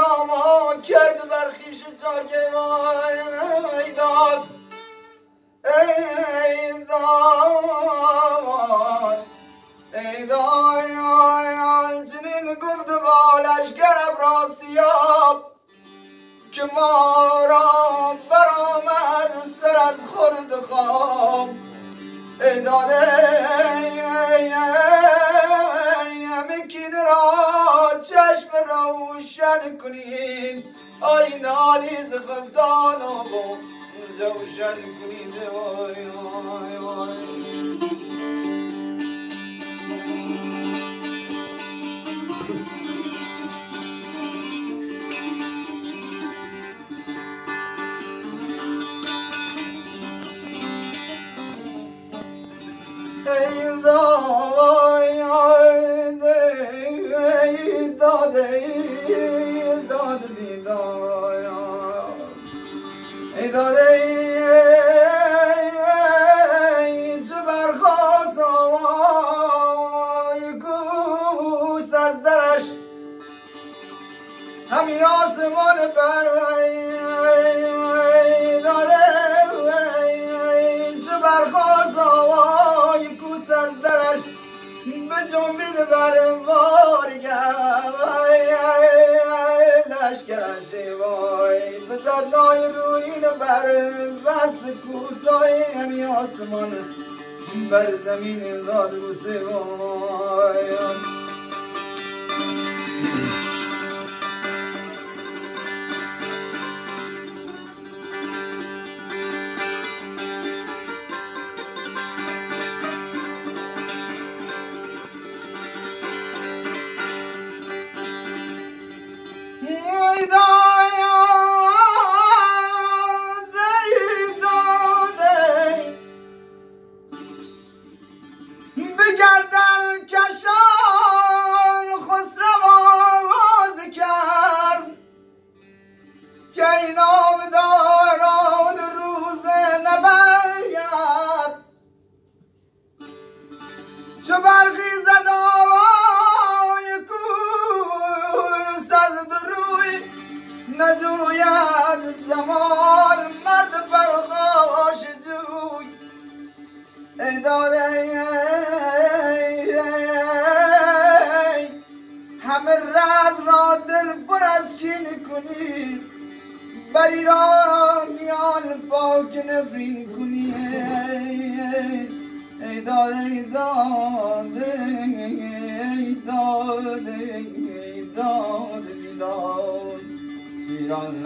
داما کرد بر خویش چاکه ای داد ای داد ای داد چنین گفت با لشکر افراسیاب که ما را برآمد سر از خورد خواب ای داده مکین را چشم روشن کنین آین آلیز خفتان و جوشن کنین وای وای وای چه برخواست آوای کوس از درش همی آسمان پر چه برخواست آوای کوس از درش به جنبید بر بارگم لشکرش وای بزد نای روین بر بست کوسای همی آسمان بر زمین داد بوسه وای بگردن کشان خسرو آواز کرد که این نامداران روز نباید چو برخیزد آوای کوس از دروی نجوید زمان مرد پرخاش جوی ای داده همه راز را دل پر از کین کنی بر ایرانیان پاک نفرین کنی ای داده ای داده ای داده ای داده ای داده ایران